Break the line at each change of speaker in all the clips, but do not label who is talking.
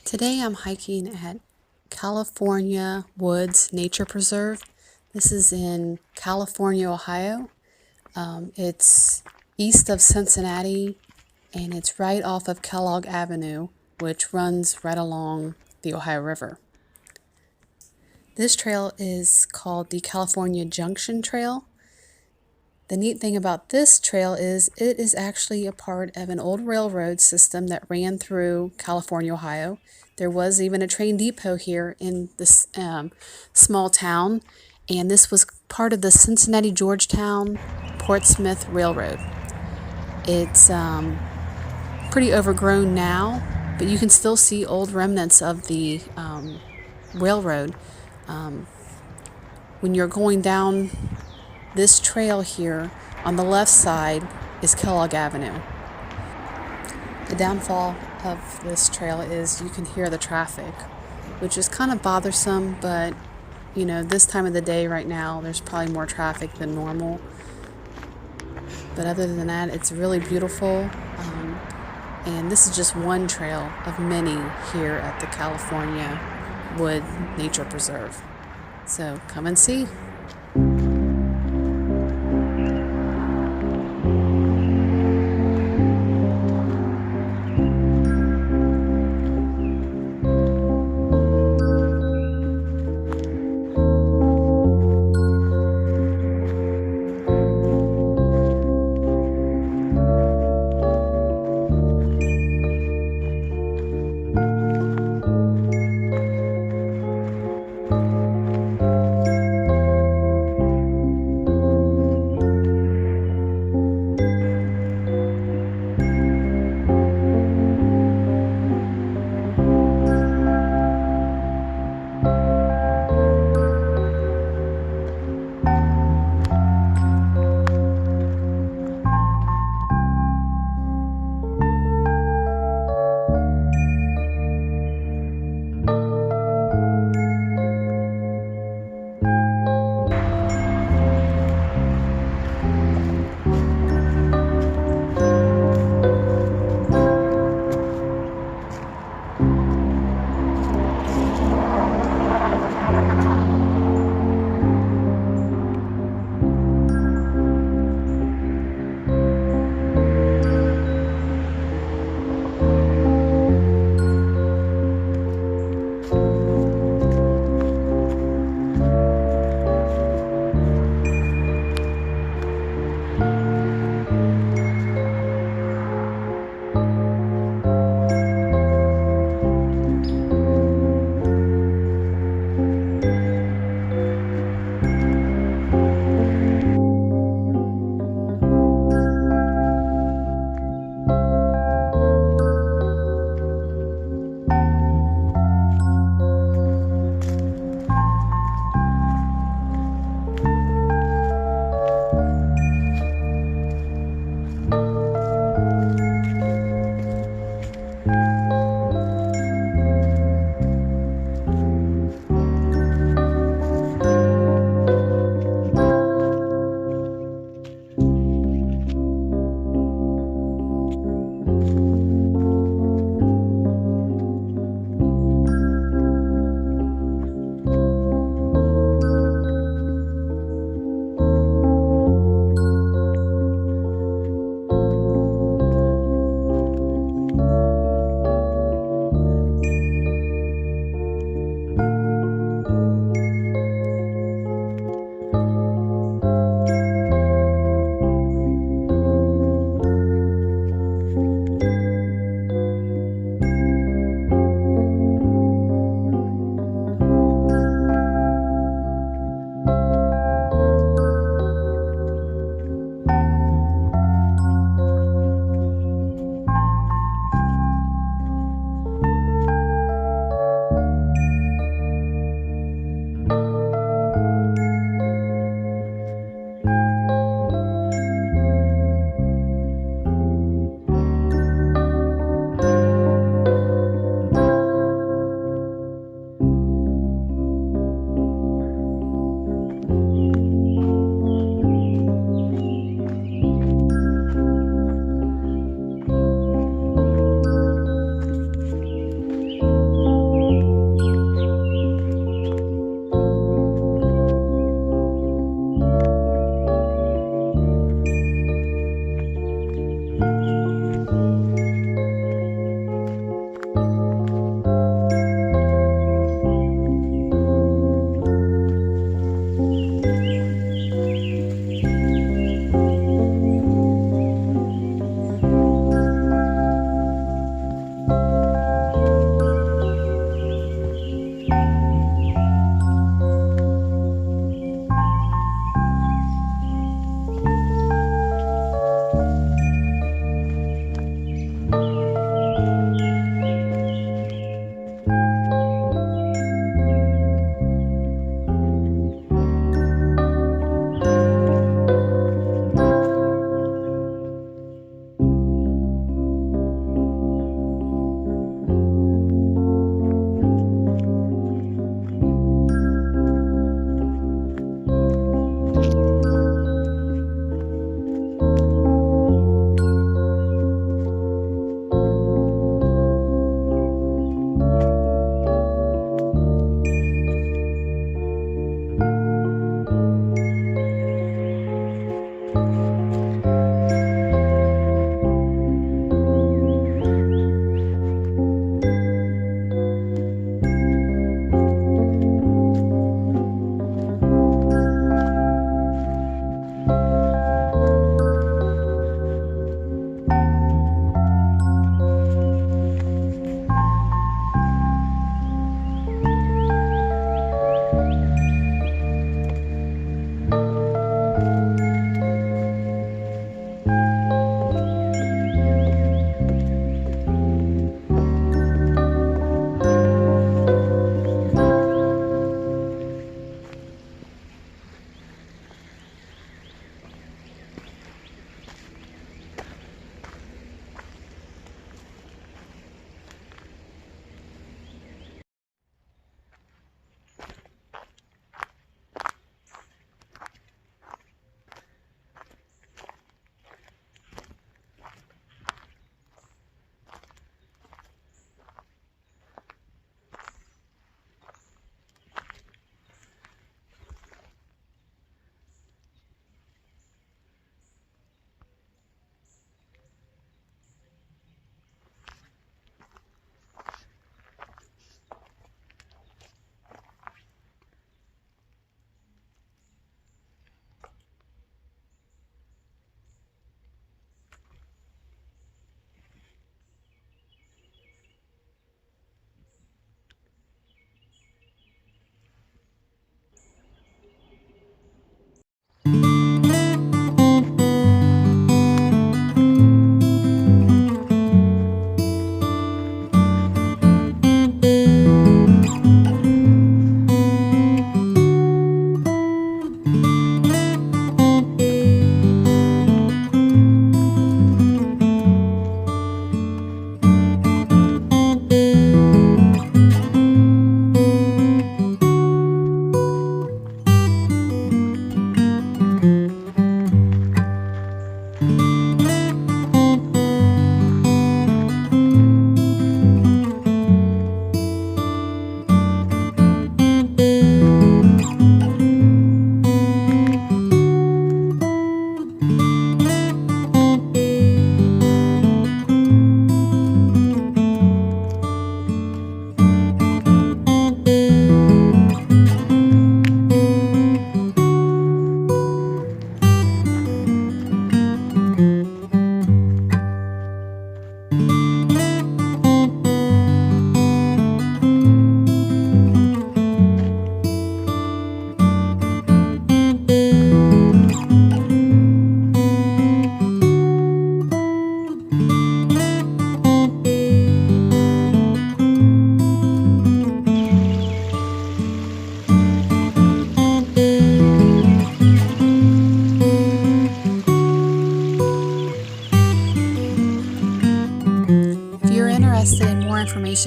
Today I'm hiking at California Woods Nature Preserve. This is in California, Ohio. It's east of Cincinnati and it's right off of Kellogg Avenue, which runs right along the Ohio River. This trail is called the California Junction Trail. The neat thing about this trail is it is actually a part of an old railroad system that ran through California, Ohio. There was even a train depot here in this small town, and this was part of the Cincinnati, Georgetown, Portsmouth Railroad. It's pretty overgrown now, but you can still see old remnants of the railroad. When you're going down this trail here, on the left side is Kellogg Avenue. The downfall of this trail is you can hear the traffic, which is kind of bothersome, but you know, this time of the day right now, there's probably more traffic than normal. But other than that, it's really beautiful. And this is just one trail of many here at the California Wood Nature Preserve. So come and see.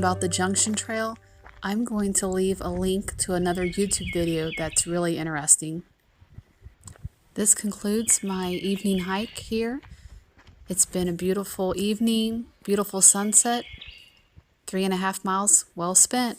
about the Junction Trail, I'm going to leave a link to another YouTube video that's really interesting. This concludes my evening hike here. It's been a beautiful evening, beautiful sunset, 3.5 miles well spent.